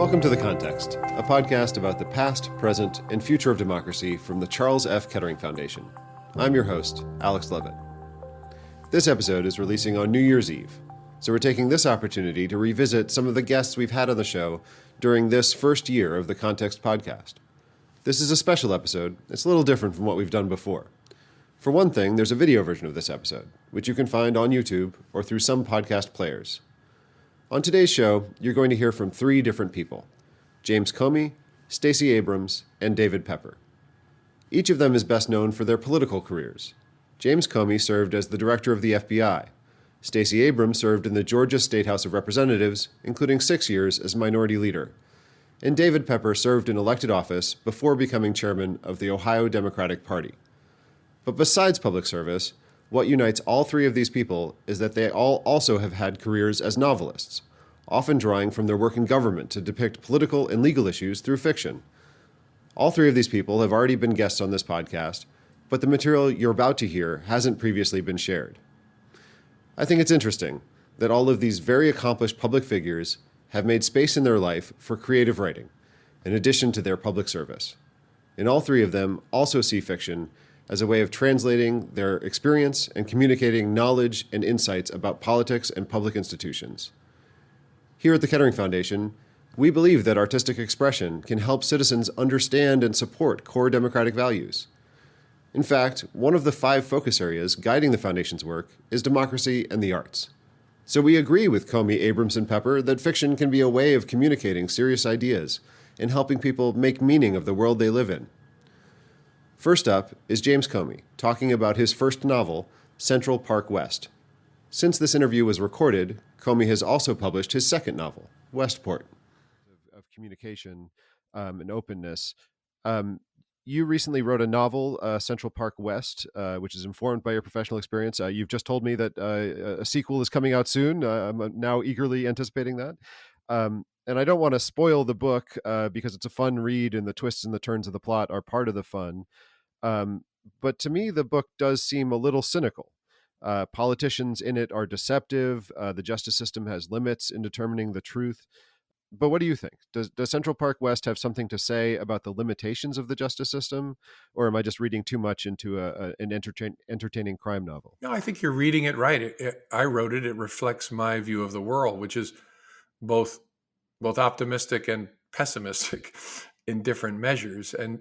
Welcome to The Context, a podcast about the past, present, and future of democracy from the Charles F. Kettering Foundation. I'm your host, Alex Levitt. This episode is releasing on New Year's Eve, so we're taking this opportunity to revisit some of the guests we've had on the show during this first year of the Context podcast. This is a special episode. It's a little different from what we've done before. For one thing, there's a video version of this episode, which you can find on YouTube or through some podcast players. On today's show, you're going to hear from three different people: James Comey, Stacey Abrams, and David Pepper. Each of them is best known for their political careers. James Comey served as the director of the FBI. Stacey Abrams served in the Georgia State House of Representatives, including 6 years as minority leader. And David Pepper served in elected office before becoming chairman of the Ohio Democratic Party. But besides public service, what unites all three of these people is that they all also have had careers as novelists, often drawing from their work in government to depict political and legal issues through fiction. All three of these people have already been guests on this podcast, but the material you're about to hear hasn't previously been shared. I think it's interesting that all of these very accomplished public figures have made space in their life for creative writing, in addition to their public service. And all three of them also see fiction as a way of translating their experience and communicating knowledge and insights about politics and public institutions. Here at the Kettering Foundation, we believe that artistic expression can help citizens understand and support core democratic values. In fact, one of the 5 focus areas guiding the Foundation's work is democracy and the arts. So we agree with Comey, Abrams, and Pepper that fiction can be a way of communicating serious ideas and helping people make meaning of the world they live in. First up is James Comey, talking about his first novel, Central Park West. Since this interview was recorded, Comey has also published his second novel, Westport. Of communication and openness. You recently wrote a novel, Central Park West, which is informed by your professional experience. You've just told me that a sequel is coming out soon. I'm now eagerly anticipating that. And I don't want to spoil the book because it's a fun read and the twists and the turns of the plot are part of the fun. But to me, the book does seem a little cynical. Politicians in it are deceptive. The justice system has limits in determining the truth. But what do you think? Does Central Park West have something to say about the limitations of the justice system? Or am I just reading too much into an entertaining crime novel? No, I think you're reading it right. I wrote it. It reflects my view of the world, which is both optimistic and pessimistic in different measures. And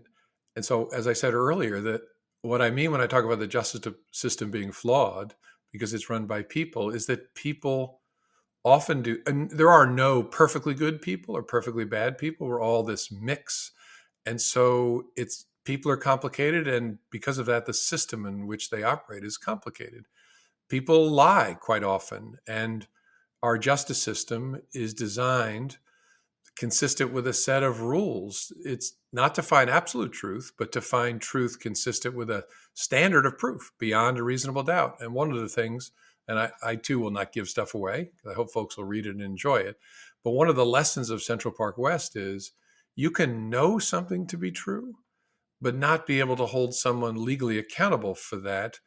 so, as I said earlier, that what I mean when I talk about the justice system being flawed, because it's run by people, is that people often do, and there are no perfectly good people or perfectly bad people. We're all this mix. And so people are complicated. And because of that, the system in which they operate is complicated. People lie quite often. And our justice system is designed consistent with a set of rules. It's not to find absolute truth, but to find truth consistent with a standard of proof beyond a reasonable doubt. And one of the things, and I too will not give stuff away, I hope folks will read it and enjoy it, but one of the lessons of Central Park West is you can know something to be true, but not be able to hold someone legally accountable for that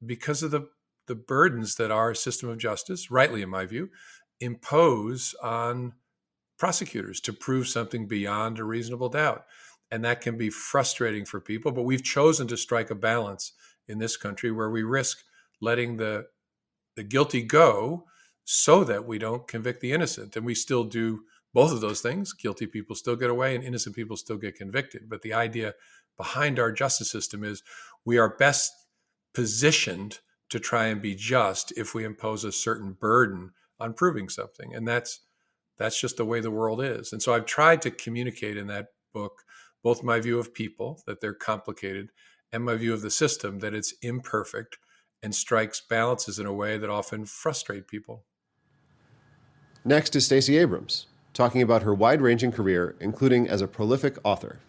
because of the burdens that our system of justice, rightly in my view, impose on prosecutors to prove something beyond a reasonable doubt. And that can be frustrating for people, but we've chosen to strike a balance in this country where we risk letting the guilty go so that we don't convict the innocent. And we still do both of those things. Guilty people still get away and innocent people still get convicted. But the idea behind our justice system is we are best positioned to try and be just if we impose a certain burden on proving something. And that's just the way the world is. And so I've tried to communicate in that book both my view of people, that they're complicated, and my view of the system, that it's imperfect and strikes balances in a way that often frustrate people. Next is Stacey Abrams, talking about her wide-ranging career, including as a prolific author.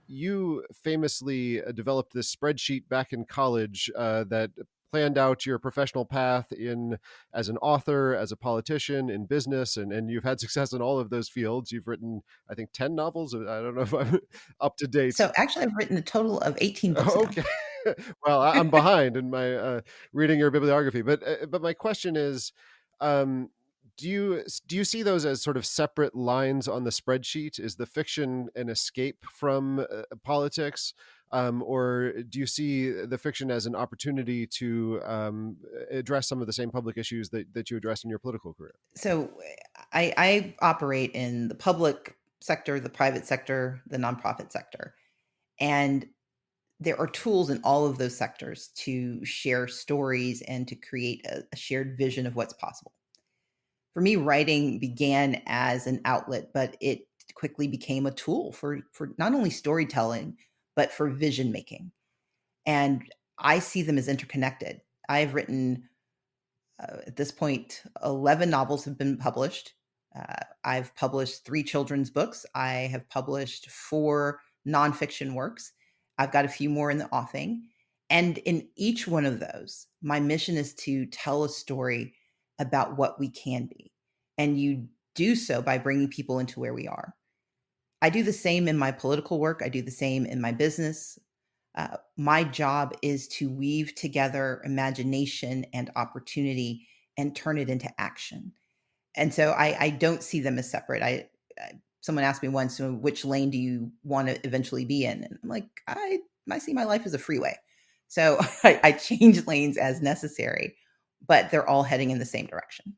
You famously developed this spreadsheet back in college that planned out your professional path as an author, as a politician, in business, and you've had success in all of those fields. You've written, I think, 10 novels. I don't know if I'm up to date. So actually, I've written a total of 18 books. Okay. Well, I'm behind in my reading your bibliography. But my question is, Do you see those as sort of separate lines on the spreadsheet? Is the fiction an escape from politics, or do you see the fiction as an opportunity to address some of the same public issues that you addressed in your political career? So I operate in the public sector, the private sector, the nonprofit sector. And there are tools in all of those sectors to share stories and to create a shared vision of what's possible. For me, writing began as an outlet, but it quickly became a tool for not only storytelling, but for vision making. And I see them as interconnected. I've written, at this point, 11 novels have been published. I've published 3 children's books. I have published 4 nonfiction works. I've got a few more in the offing. And in each one of those, my mission is to tell a story about what we can be. And you do so by bringing people into where we are. I do the same in my political work. I do the same in my business. My job is to weave together imagination and opportunity and turn it into action. And so I don't see them as separate. Someone asked me once, so which lane do you want to eventually be in? And I'm like, I see my life as a freeway. So I change lanes as necessary, but they're all heading in the same direction.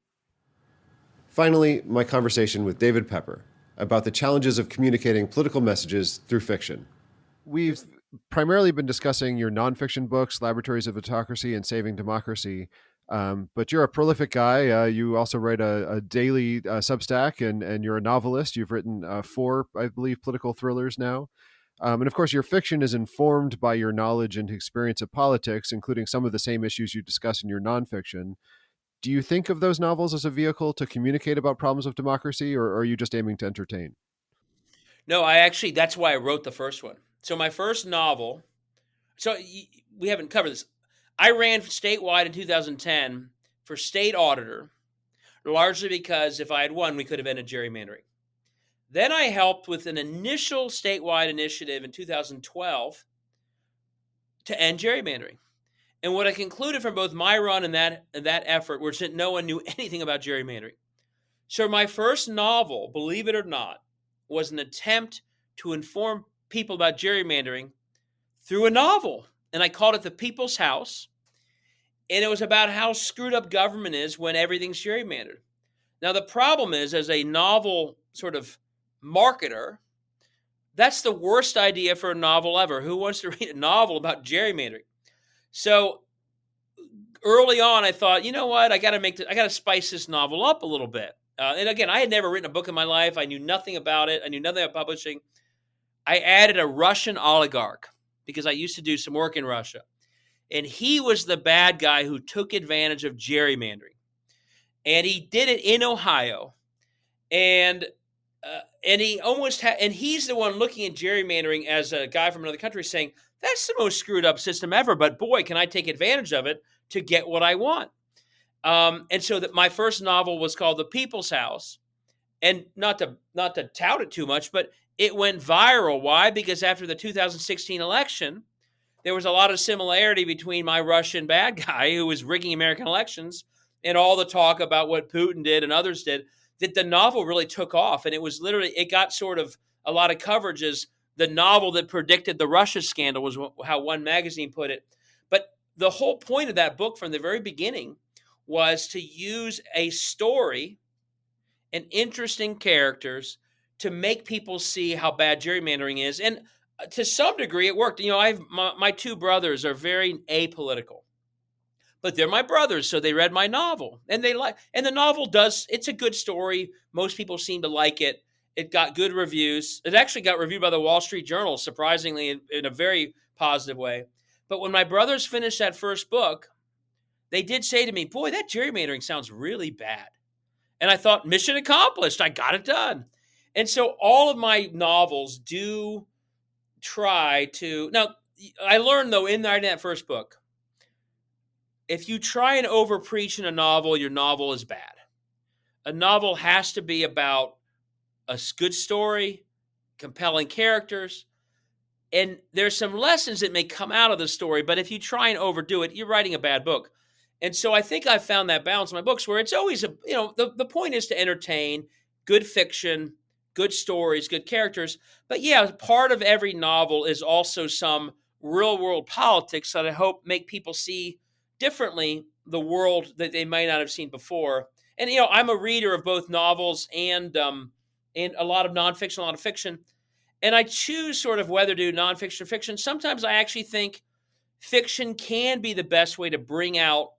Finally, my conversation with David Pepper about the challenges of communicating political messages through fiction. We've primarily been discussing your nonfiction books, Laboratories of Autocracy and Saving Democracy. But you're a prolific guy. You also write a daily Substack, and you're a novelist. You've written 4, I believe, political thrillers now. And of course, your fiction is informed by your knowledge and experience of politics, including some of the same issues you discuss in your nonfiction. Do you think of those novels as a vehicle to communicate about problems of democracy, or are you just aiming to entertain? No, that's why I wrote the first one. So my first novel, we haven't covered this. I ran statewide in 2010 for state auditor, largely because if I had won, we could have ended gerrymandering. Then I helped with an initial statewide initiative in 2012 to end gerrymandering. And what I concluded from both my run and that effort was that no one knew anything about gerrymandering. So my first novel, believe it or not, was an attempt to inform people about gerrymandering through a novel. And I called it The People's House. And it was about how screwed up government is when everything's gerrymandered. Now, the problem is, as a novel sort of marketer, that's the worst idea for a novel ever. Who wants to read a novel about gerrymandering? So early on, I thought, you know what? I got to spice this novel up a little bit. And again, I had never written a book in my life. I knew nothing about it. I knew nothing about publishing. I added a Russian oligarch because I used to do some work in Russia. And he was the bad guy who took advantage of gerrymandering. And he did it in Ohio. And he almost had, and he's the one looking at gerrymandering as a guy from another country saying, that's the most screwed up system ever, but boy, can I take advantage of it to get what I want. And so that my first novel was called The People's House, and not to tout it too much, but it went viral. Why? Because after the 2016 election, there was a lot of similarity between my Russian bad guy who was rigging American elections and all the talk about what Putin did and others did, that the novel really took off. And it got sort of a lot of coverage as the novel that predicted the Russia scandal, was how one magazine put it. But the whole point of that book from the very beginning was to use a story and interesting characters to make people see how bad gerrymandering is. And to some degree, it worked. You know, my 2 brothers are very apolitical, but they're my brothers, so they read my novel, and the novel it's a good story. Most people seem to like it. It got good reviews. It actually got reviewed by the Wall Street Journal, surprisingly, in a very positive way. But when my brothers finished that first book, they did say to me, boy, that gerrymandering sounds really bad. And I thought, mission accomplished. I got it done. And so all of my novels do try to... Now, I learned, though, in that first book, if you try and overpreach in a novel, your novel is bad. A novel has to be about a good story, compelling characters, and there's some lessons that may come out of the story, but if you try and overdo it, you're writing a bad book. And so I think I found that balance in my books where it's always the point is to entertain, good fiction, good stories, good characters. But yeah, part of every novel is also some real world politics that I hope make people see differently the world that they might not have seen before. And I'm a reader of both novels and a lot of nonfiction, a lot of fiction. And I choose sort of whether to do nonfiction or fiction. Sometimes I actually think fiction can be the best way to bring out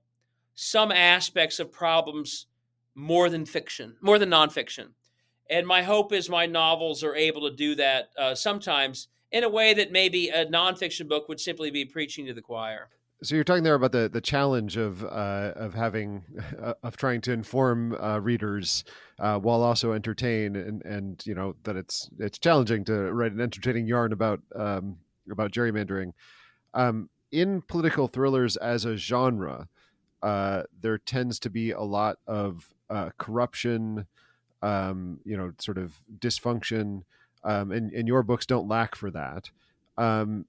some aspects of problems more than nonfiction. And my hope is my novels are able to do that sometimes in a way that maybe a nonfiction book would simply be preaching to the choir. So you're talking there about the challenge of trying to inform readers while also entertain, and that it's challenging to write an entertaining yarn about gerrymandering. In political thrillers as a genre, there tends to be a lot of corruption, sort of dysfunction, and your books don't lack for that. And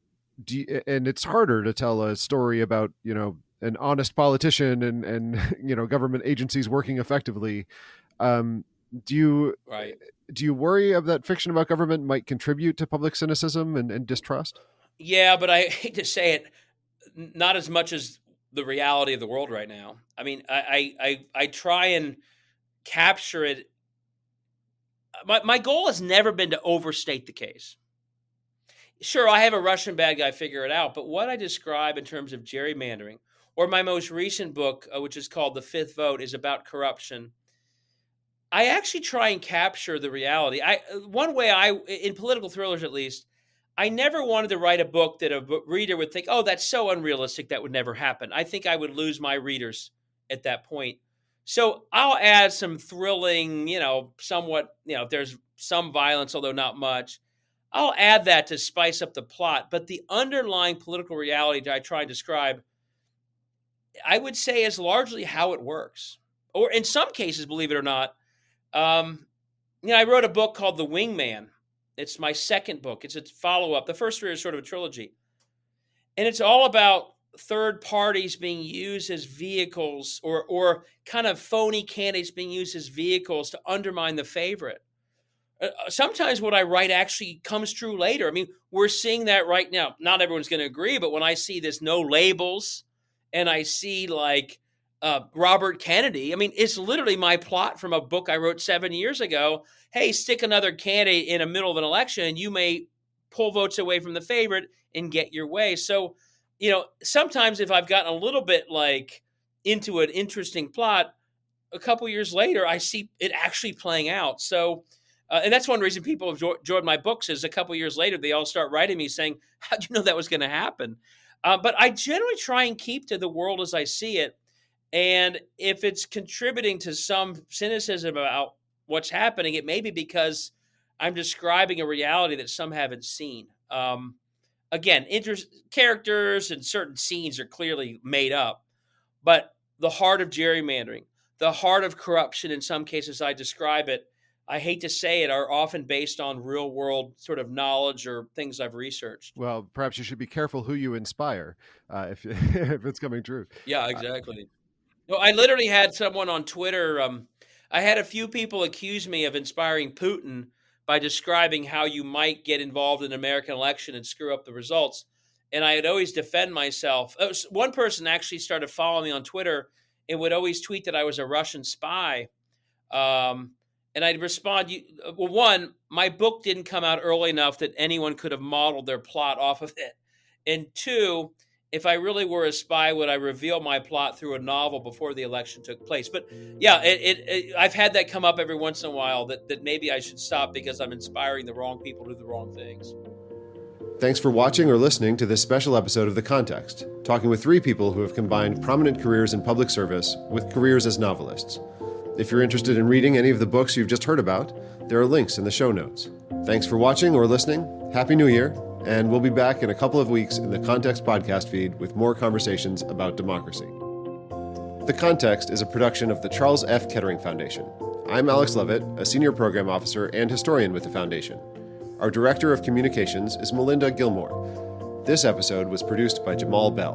it's harder to tell a story about an honest politician and government agencies working effectively. Do you worry of that fiction about government might contribute to public cynicism and distrust? Yeah, but I hate to say it, not as much as the reality of the world right now. I mean, I try and capture it. My goal has never been to overstate the case. Sure, I have a Russian bad guy figure it out, but what I describe in terms of gerrymandering, or my most recent book, which is called The Fifth Vote, is about corruption. I actually try and capture the reality. One way in political thrillers at least, I never wanted to write a book that a reader would think, oh, that's so unrealistic, that would never happen. I think I would lose my readers at that point. So I'll add some thrilling, somewhat, if there's some violence, although not much, I'll add that to spice up the plot. But the underlying political reality that I try and describe, I would say, is largely how it works. Or in some cases, believe it or not, I wrote a book called The Wingman. It's my second book. It's a follow-up. The first three are sort of a trilogy. And it's all about third parties being used as vehicles or kind of phony candidates being used as vehicles to undermine the favorite. Sometimes what I write actually comes true later. I mean, we're seeing that right now. Not everyone's going to agree, but when I see this no labels and I see like Robert Kennedy, I mean, it's literally my plot from a book I wrote 7 years ago. Hey, stick another candidate in the middle of an election and you may pull votes away from the favorite and get your way. So, sometimes if I've gotten a little bit like into an interesting plot, a couple years later, I see it actually playing out. So, and that's one reason people have enjoyed my books is a couple years later, they all start writing me saying, how'd you know that was going to happen? But I generally try and keep to the world as I see it. And if it's contributing to some cynicism about what's happening, it may be because I'm describing a reality that some haven't seen. Again, characters and certain scenes are clearly made up, but the heart of gerrymandering, the heart of corruption, in some cases I describe it, I hate to say it, are often based on real world sort of knowledge or things I've researched. Well, perhaps you should be careful who you inspire if it's coming true. Yeah, exactly. No, I literally had someone on Twitter. I had a few people accuse me of inspiring Putin by describing how you might get involved in an American election and screw up the results. And I would always defend myself. One person actually started following me on Twitter and would always tweet that I was a Russian spy. And I'd respond, well, one, my book didn't come out early enough that anyone could have modeled their plot off of it. And two, if I really were a spy, would I reveal my plot through a novel before the election took place? But yeah, I've had that come up every once in a while that maybe I should stop because I'm inspiring the wrong people to do the wrong things. Thanks for watching or listening to this special episode of The Context, talking with three people who have combined prominent careers in public service with careers as novelists. If you're interested in reading any of the books you've just heard about, there are links in the show notes. Thanks for watching or listening. Happy New Year, and we'll be back in a couple of weeks in the Context podcast feed with more conversations about democracy. The Context is a production of the Charles F. Kettering Foundation. I'm Alex Levitt, a senior program officer and historian with the foundation. Our director of communications is Melinda Gilmore. This episode was produced by Jamal Bell.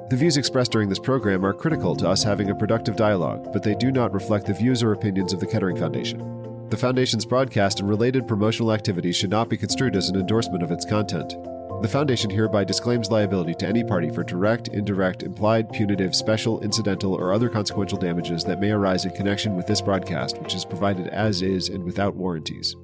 The views expressed during this program are critical to us having a productive dialogue, but they do not reflect the views or opinions of the Kettering Foundation. The Foundation's broadcast and related promotional activities should not be construed as an endorsement of its content. The Foundation hereby disclaims liability to any party for direct, indirect, implied, punitive, special, incidental, or other consequential damages that may arise in connection with this broadcast, which is provided as is and without warranties.